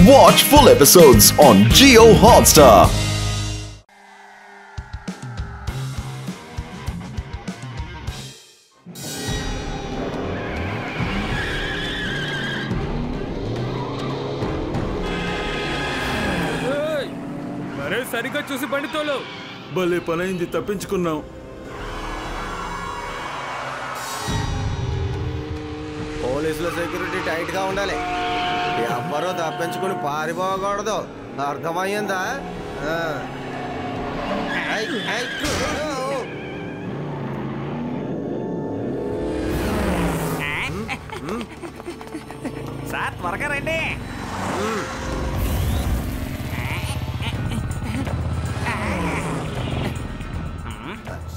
Watch full episodes on Jio Hotstar. అరే సరిగ్గా చూసి బండి తోలు. భలే పనైంది, తప్పించుకున్నాం. పోలీసుల సెక్యూరిటీ టైట్ గా ఉండాలి. ఎవ్వరూ తప్పించుకుని పారిపోకూడదు, అర్థమయ్యిందా? సార్ త్వరగా రండి.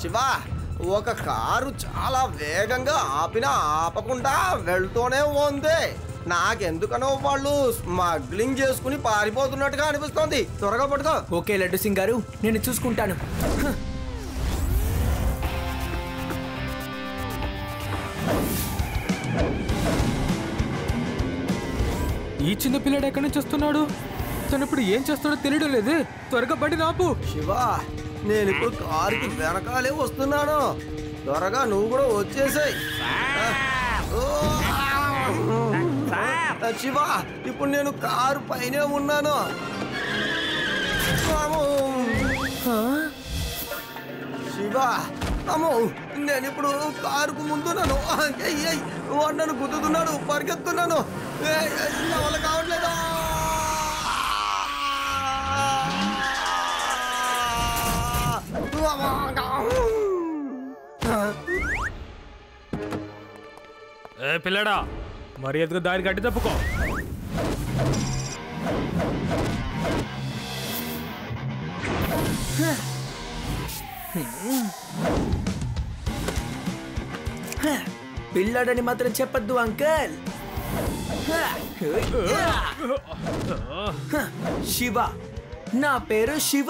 శివ, ఒక కారు చాలా వేగంగా ఆపినా ఆపకుండా వెళ్తూనే ఉంది. నాకెందుకనో వాళ్ళు స్మగ్లింగ్ చేసుకుని పారిపోతున్నట్టుగా అనిపిస్తోంది. త్వరగా పట్టుకో. ఓకే లడ్డు సింగ్ గారు, నేను చూసుకుంటాను. ఈ చిన్న పిల్లడు ఎక్కడి నుంచి వస్తున్నాడు? తను ఇప్పుడు ఏం చేస్తాడో తెలియడం లేదు. త్వరగా బండి ఆపు. శివ, నేను ఇప్పుడు కారుకి వెనకాలే వస్తున్నాను. త్వరగా నువ్వు కూడా వచ్చేసాయి. శివ, ఇప్పుడు నేను కారు పైనే ఉన్నాను. శివ, అమ్మో, నేను ఇప్పుడు కారుకు ముందున్నాను. నన్ను గుద్దుతున్నాడు, పరిగెత్తున్నాను. నా వల్ల కావట్లేదు. ఏ పిల్లడా, మర్యాదగా దారి గడ్డి తప్పుకో. పిల్లాడని మాత్రం చెప్పద్దు అంకల్. శివ, నా పేరు శివ.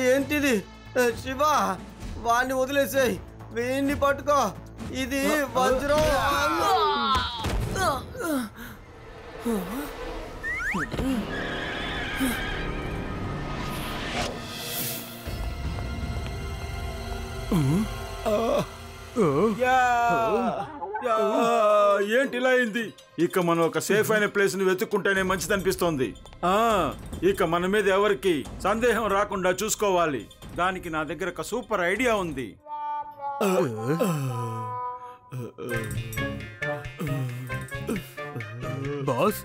ఏంటిది? శివ, వాణ్ణి వదిలేసాయి, వీణ్ణి పట్టుకో. ఇది వజ్రం. ఏంటిలా అయింది? ఇక మనం ఒక సేఫ్ అయిన ప్లేస్ ని వెతుక్కుంటేనే మంచిది అనిపిస్తోంది. ఇక మన మీద ఎవరికి సందేహం రాకుండా చూసుకోవాలి. దానికి నా దగ్గర ఒక సూపర్ ఐడియా ఉంది. బాస్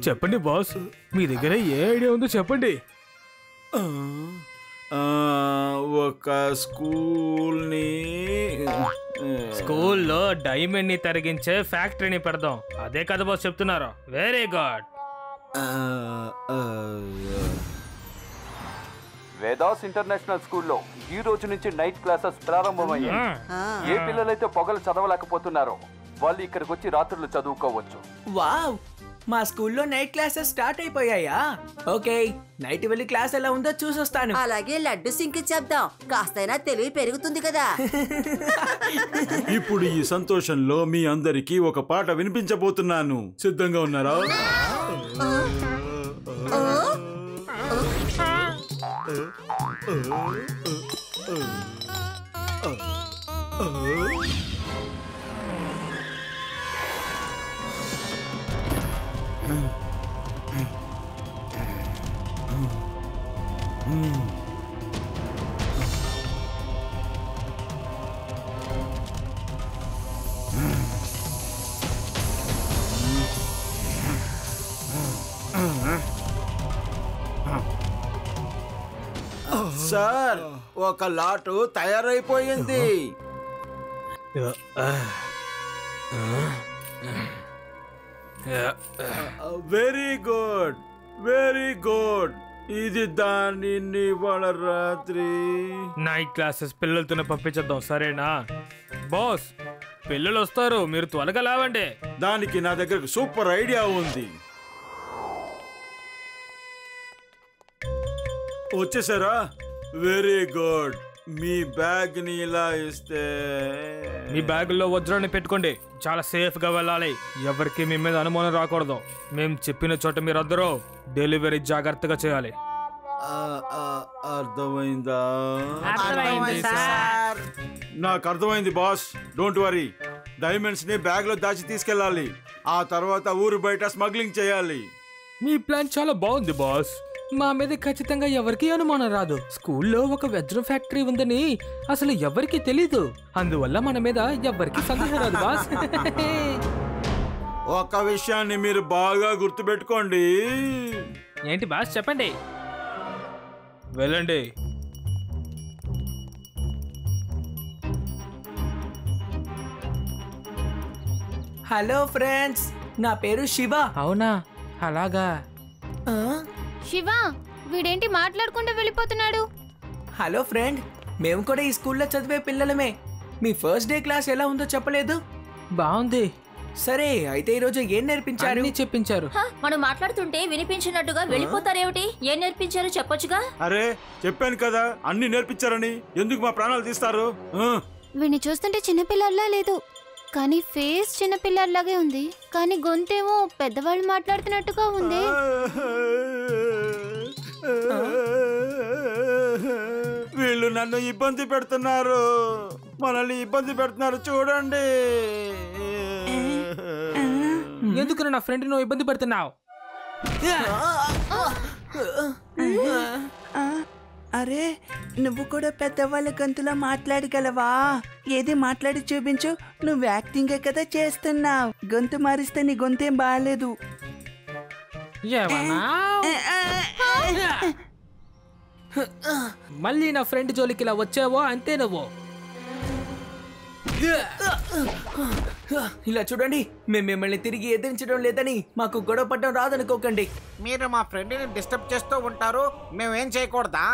చెప్పండి బాస్, మీ దగ్గర ఏ ఐడియా ఉందో చెప్పండి. ఒక స్కూల్లో డైమండ్ ని తరిగించే ఫ్యాక్టరీని పెడదాం. అదే కదా బాస్ చెప్తున్నారు. Very good. వేదాస్ ఇంటర్నేషనల్ స్కూల్లో ఈ రోజు నుంచి నైట్ క్లాసెస్ ప్రారంభమయ్యాయి. ఏ పిల్లలైతే పొగలు చదవలేకపోతున్నారో వాళ్ళు ఇక్కడికి వచ్చి రాత్రులు చదువుకోవచ్చు. వావ్, మా స్కూల్లో నైట్ క్లాసెస్ స్టార్ట్ అయిపోయాయా? ఓకే, నైట్ వెళ్ళి క్లాస్ ఎలా ఉందో చూసొస్తాను. అలాగే లడ్డు సింక్ చెప్దాం, కాస్తైనా తెలివి పెరుగుతుంది కదా. ఇప్పుడు ఈ సంతోషంలో మీ అందరికీ ఒక పాట వినిపించబోతున్నాను. సిద్ధంగా ఉన్నారా? సార్ ఒక లాటు తయారైపోయింది. Very good, very good. ఇది దానిని వాళ్ళ రాత్రి నైట్ క్లాసెస్ పిల్లలతోనే పంపించేద్దాం, సరేనా బాస్? పిల్లలు వస్తారు, మీరు త్వరగా లేవండి. దానికి నా దగ్గర సూపర్ ఐడియా ఉంది. వచ్చేసారా? Very good. మీ బ్యాగ్ ని ఇలా ఇస్తే మీ బ్యాగుల్లో వజ్రాన్ని పెట్టుకోండి, చాలా సేఫ్ గా వెళ్ళాలి. ఎవరికి మీ మీద అనుమానం రాకూడదు. మేము చెప్పిన చోట మీరందరూ డెలివరీ జాగ్రత్తగా చేయాలి. అర్థమైందా? నాకు అర్థమైంది బాస్. Don't worry. డైమండ్స్ ని బ్యాగ్ లో దాచి తీసుకెళ్ళాలి. ఆ తర్వాత ఊరు బయట స్మగ్లింగ్ చేయాలి. మీ ప్లాన్ చాలా బాగుంది బాస్. మా మీద ఖచ్చితంగా ఎవరికి అనుమానం రాదు. స్కూల్లో ఒక వజ్రం ఫ్యాక్టరీ ఉందని అసలు ఎవరికి తెలీదు. అందువల్ల మన మీద ఎవరికి సందేహం రాదు బాస్. ఒక విషయాన్ని మీరు బాగా గుర్తుపెట్టుకోండి. ఏంటి బాస్? చెప్పండి. వెళ్ళండి. హలో ఫ్రెండ్స్, నా పేరు శివ. అవునా? అలాగా. శివ, వీడేంటి మాట్లాడుకుంటూ వెళ్ళిపోతున్నాడు? హలో ఫ్రెండ్, మేము కూడా ఈ స్కూల్లో చదివే పిల్లలమే. మీ ఫస్ట్ డే క్లాస్ ఎలా ఉందో చెప్పలేదు? బాగుంది. సరే, అయితే ఈరోజు ఏం నేర్పించారు? అన్నీ చెప్పించారు. మనం మాట్లాడుతుంటే వినిపించినట్టుగా వెళ్ళిపోతారేమిటి? ఏం నేర్పించారు చెప్పొచ్చుగా? అరే చెప్పాను కదా అన్ని నేర్పించారని. ఎందుకు మా ప్రాణాలు తీస్తారు? వీడిని చూస్తుంటే చిన్నపిల్లల్లా లేదు, కానీ ఫేస్ చిన్నపిల్లల్లాగే ఉంది. కానీ గొంతేమో పెద్దవాళ్ళు మాట్లాడుతున్నట్టుగా ఉంది. వీళ్ళు నన్ను ఇబ్బంది పెడుతున్నారు, మనల్ని ఇబ్బంది పెడుతున్నారు. చూడండి. ఎందుకు నా ఫ్రెండ్ నువ్వు ఇబ్బంది పెడుతున్నావు? అరే, నువ్వు కూడా పెద్దవాళ్ళ గొంతులో మాట్లాడగలవా? ఏది మాట్లాడి చూపించు. నువ్వు యాక్టింగే కదా చేస్తున్నావు. గొంతు మారిస్తే నీ గొంతేం బాగాలేదు. మళ్ళీ నా ఫ్రెండ్ జోలికి ఇలా వచ్చావో అంతే నువ్వు. ఇలా చూడండి, మేము మిమ్మల్ని తిరిగి ఎదిరించడం లేదని మాకు గొడవ పడడం రాదనుకోకండి. మీరు మా ఫ్రెండ్ని డిస్టర్బ్ చేస్తూ ఉంటారు, మేమేం చేయకూడదా?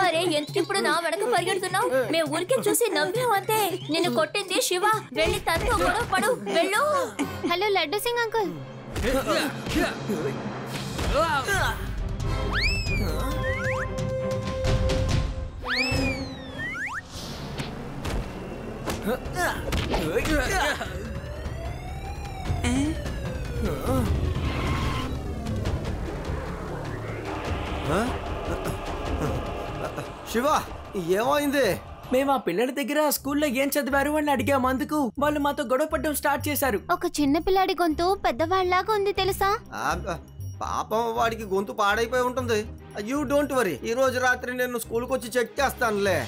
అరే, ఎందుకు ఇప్పుడు నా వెనక పరిగెడుతున్నావు? మేము ఊరికే చూసి నవ్వాం అంతే. నిన్ను కొట్టింది శివ. వెళ్ళి తనతో గొడవ పడు. వెళ్ళు. Hello Laddu Singh uncle. శివ, ఏమైంది? మేము ఆ పిల్లల దగ్గర స్కూల్లో ఏం చదివారు అని అడిగాము. అందుకు వాళ్ళు మాతో గొడవ పడడం స్టార్ట్ చేశారు. ఒక చిన్న పిల్లాడి గొంతు పెద్దవాళ్ళలాగా ఉంది తెలుసా? పాపం, వాడికి గొంతు పాడైపోయి ఉంటుంది. You don't worry. ఈ రోజు రాత్రి నేను స్కూల్కి వచ్చి చెక్ చేస్తానులే.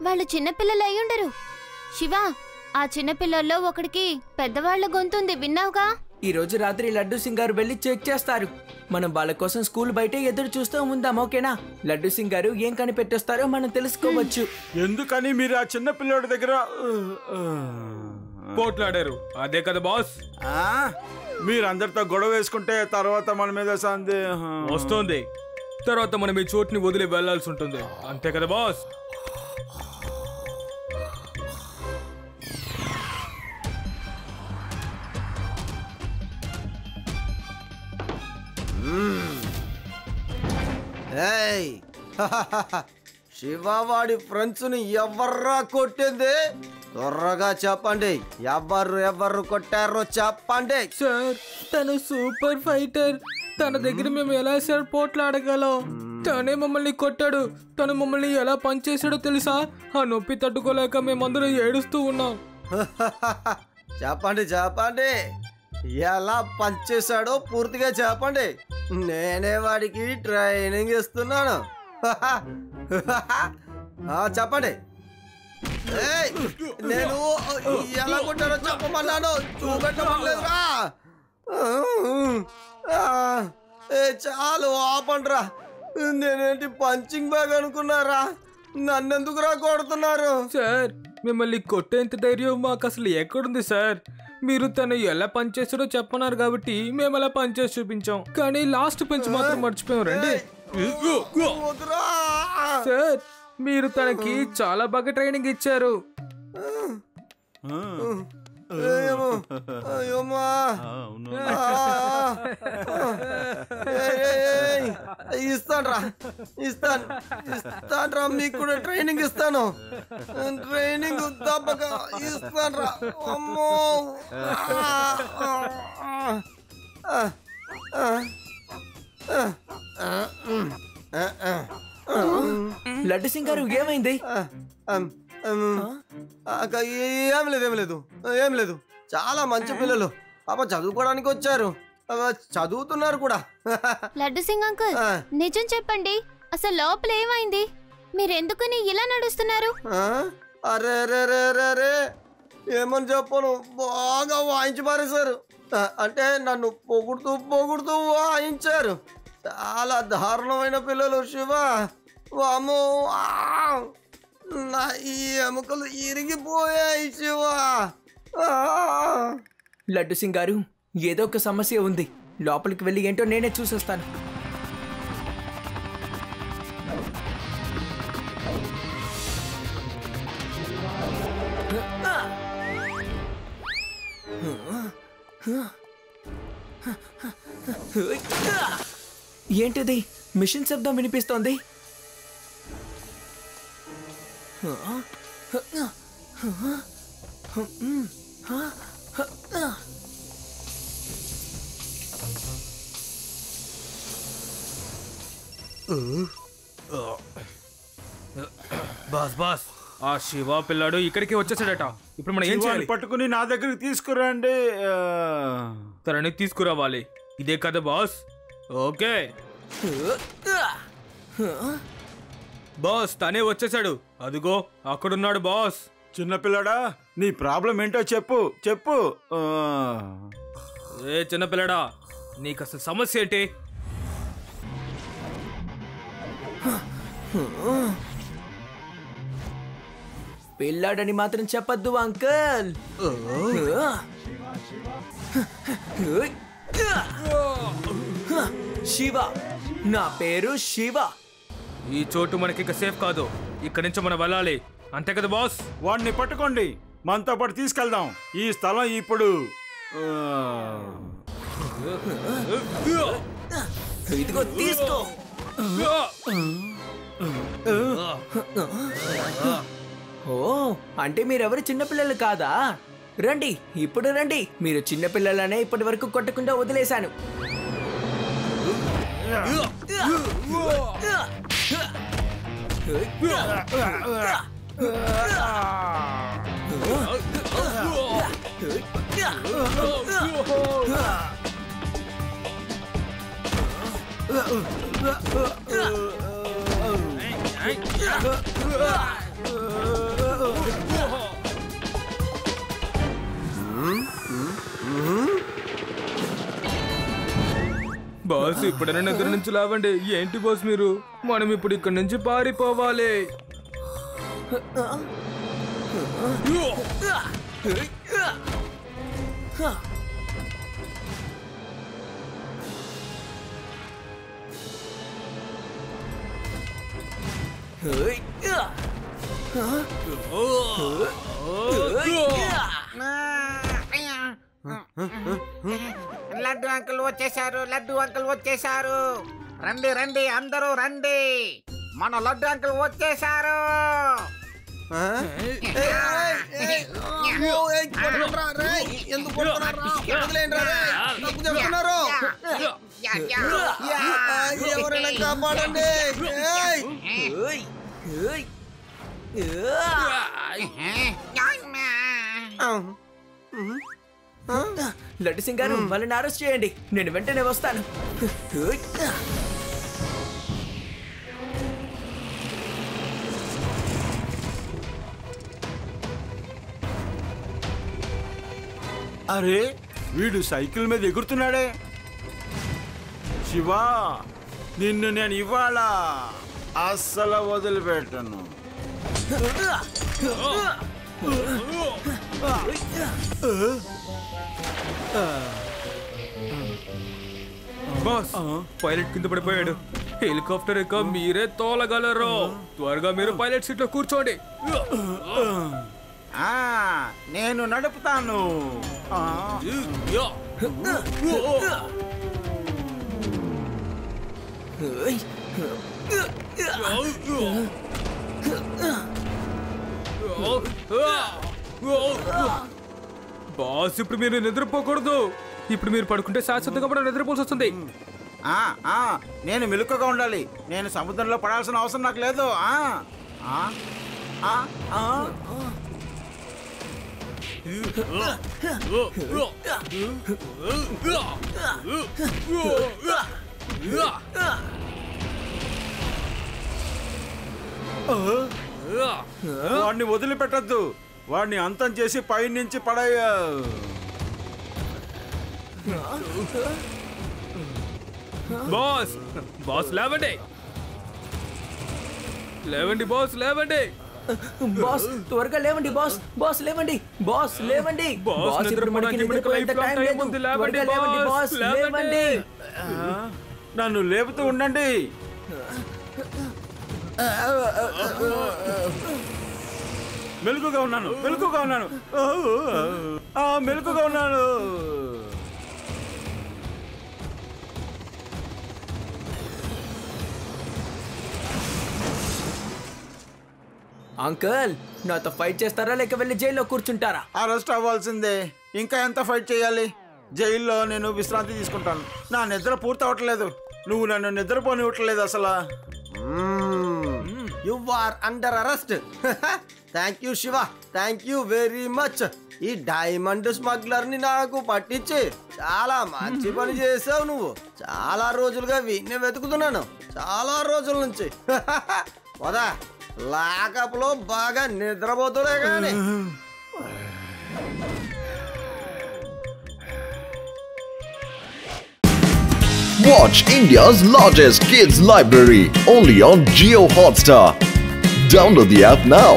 వాళ్ళు చిన్నపిల్లలు అయి ఉండరు. శివ, ఆ చిన్నపిల్లల్లో ఒకడికి పెద్దవాళ్ల గొంతుంది, విన్నావుగా? ఈ రోజు రాత్రి లడ్డు సింగ్ గారు వెళ్ళి చెక్ చేస్తారు. మనం వాళ్ళ కోసం స్కూల్ బయటే ఎదురు చూస్తూ ఉందాం, ఓకేనా? లడ్డు సింగ్ గారు ఏం కనిపెట్టొస్తారో మనం తెలుసుకోవచ్చు. ఎందుకని మీరు ఆ చిన్న పిల్లోడి దగ్గర పోట్లాడారు? అదే కదా బాస్. మీరు అందరితో గొడవ వేసుకుంటే తర్వాత మన మీద సందేహం వస్తుంది. తర్వాత మనం ఈ చోటుని వదిలి వెళ్లాల్సి ఉంటుంది, అంతే కదా బాస్? శివవాడి ఫ్రెండ్స్ ని ఎవర్రా కొట్టింది? త్వరగా చెప్పండి. ఎవరు కొట్టారో చెప్పండి. సార్, తను సూపర్ ఫైటర్. తన దగ్గర మేము ఎలా సార్ పోట్లాడగలం? తనే మమ్మల్ని కొట్టాడు. తను మమ్మల్ని ఎలా పనిచేసాడో తెలుసా? ఆ నొప్పి తట్టుకోలేక మేమందరం ఏడుస్తూ ఉన్నాం. చెప్పండి చెప్పండి, ఎలా పనిచేశాడో పూర్తిగా చెప్పండి. నేనే వాడికి ట్రైనింగ్ ఇస్తున్నాను. చెప్పండి. నేను ఎలా కొట్టానో చెప్పమన్నాను, చూపెట్టమలేదురా. చాలు ఆపండిరా. నేనేంటి పంచింగ్ బ్యాగ్ అనుకున్నారా? నన్నెందుకురా కొడుతున్నారు? సార్ మిమ్మల్ని కొట్టేంత ధైర్యం మాకు అసలు ఎక్కడుంది సార్? మీరు తను ఎలా పనిచేస్తాడో చెప్పన్నారు కాబట్టి మేము అలా పనిచేసి చూపించాం. కానీ లాస్ట్ పంచ్ మాత్రం మర్చిపోయాం. రండి సార్, మీరు తనకి చాలా బాగా ట్రైనింగ్ ఇచ్చారు. ఇస్తాను మీకు కూడా ట్రైనింగ్ ఇస్తాను. ట్రైనింగ్ తప్పక ఇస్తాను. అమ్మో లడ్డు సింగ్ గారు ఏమైంది? ఏం లేదు. చాలా మంచి పిల్లలు, పాప చదువుకోవడానికి వచ్చారు, చదువుతున్నారు కూడా. లడ్డు సింగ్ అంకుల్, నిజం చెప్పండి, అసలు లోపల ఏమైంది? మీరెందుకని ఇలా నడుస్తున్నారు? అరే ఏమని చెప్పను, బాగా వాయించి పారేశారు. అంటే నన్ను పొగుడుతూ వాయించారు. చాలా దారుణమైన పిల్లలు శివ. వామ్మో, నా ఈ ఎముకలు ఇరిగిపోయాయి శివ. లడ్డు సింగ్ గారు, ఏదో ఒక సమస్య ఉంది. లోపలికి వెళ్ళి ఏంటో నేనే చూసొస్తాను. ఏంటిది? మిషన్ శబ్దం వినిపిస్తోంది. బాస్ ఆ శివ పిల్లాడు ఇక్కడికి వచ్చేసాడట. ఇప్పుడు మనం ఏం చేయాలి? పట్టుకుని నా దగ్గరికి తీసుకురండి. తనని తీసుకురావాలి. ఇదే కదా బాస్? ఓకే బాస్, తనే వచ్చేసాడు. అదిగో అక్కడున్నాడు బాస్. చిన్నపిల్లడా, నీ ప్రాబ్లం ఏంటో చెప్పు. ఏ చిన్నపిల్లడా, నీకు అసలు సమస్య ఏంటి? పిల్లాడని మాత్రం చెప్పద్దు అంకల్. శివ, నా పేరు శివ. ఈ చోటు మనకి ఇక సేఫ్ కాదు. ఇక్కడి నుంచి మనం వెళ్ళాలి, అంతే కదా బాస్? వాడిని పట్టుకోండి, మనతో పాటు తీసుకెళ్దాం. ఈ స్థలం ఇప్పుడు ఇదిగో తీసుకో. ఓ, అంటే మీరెవరు చిన్నపిల్లలు కాదా? రండి, ఇప్పుడు రండి. మీరు చిన్నపిల్లలనే ఇప్పటి వరకు కొట్టకుండా వదిలేశాను. బాస్, ఇప్పుడైనా నిద్ర నుంచి లేవండి. ఏంటి బాస్ మీరు? మనం ఇప్పుడు ఇక్కడి నుంచి పారిపోవాలి. లడ్డు అంకుల్ వచ్చేసారు. రండి అందరూ రండి. మన లడ్డు అంకుల్ వచ్చేసారు. ఎవరైనా కాపాడండి. లడ్డు సింగ్ గారు వాళ్ళని అరెస్ట్ చేయండి, నేను వెంటనే వస్తాను. అరే వీడు సైకిల్ మీద ఎగురుతున్నాడే. శివా, నిన్ను నేను ఇవాళ అస్సలు వదిలిపెట్టను. బాస్, పైలట్ కింద పడిపోయాడు. హెలికాప్టర్ ఎక్క మీరే తోలగలరు. త్వరగా మీరు పైలట్ సీట్ లో కూర్చోండి. నేను నడుపుతాను. బాస్, ఇప్పుడు మీరు నిద్రపోకూడదు. ఇప్పుడు మీరు పడుకుంటే శాశ్వతంగా కూడా నిద్రపోవాల్సి వస్తుంది. నేను మెలకువగా ఉండాలి. నేను సముద్రంలో పడాల్సిన అవసరం నాకు లేదు. వాడిని వదిలిపెట్టద్దు. వాడిని అంతం చేసి పైనుంచి పడేయ. బాస్, బాస్ లేవండి, లేవండి బాస్, లేవండి బాస్, త్వరగా లేవండి బాస్. బాస్ లేవండి, బాస్ లేవండి. బాస్, ఇప్పుడు మనకి నిద్రపోయేంత టైం లేదు. త్వరగా లేవండి బాస్, లేవండి. నన్ను లేపుతూ ఉండండి. మెలకుగా ఉన్నాను, మెలకుగా ఉన్నాను, మెలకుగా ఉన్నాను. అంకుల్, నాతో ఫైట్ చేస్తారా లేక వెళ్ళి జైల్లో కూర్చుంటారా? అరెస్ట్ అవ్వాల్సిందే. ఇంకా ఎంత ఫైట్ చేయాలి? జైల్లో నేను విశ్రాంతి తీసుకుంటాను. నా నిద్ర పూర్తి అవట్లేదు. నువ్వు నన్ను నిద్రపోనివ్వట్లేదు అసలు. You are under arrest. Thank you Shiva, thank you very much. ఈ డైమండ్ స్మగ్లర్ ని నాకు పట్టించి చాలా మంచి పని చేసావు నువ్వు. చాలా రోజులుగా వీడిని వెతుకుతున్నాను, చాలా రోజుల నుంచి. వదా లాకప్ లో బాగా నిద్రపోతులే కానీ. Watch India's largest kids library only on Jio Hotstar. Download the app now.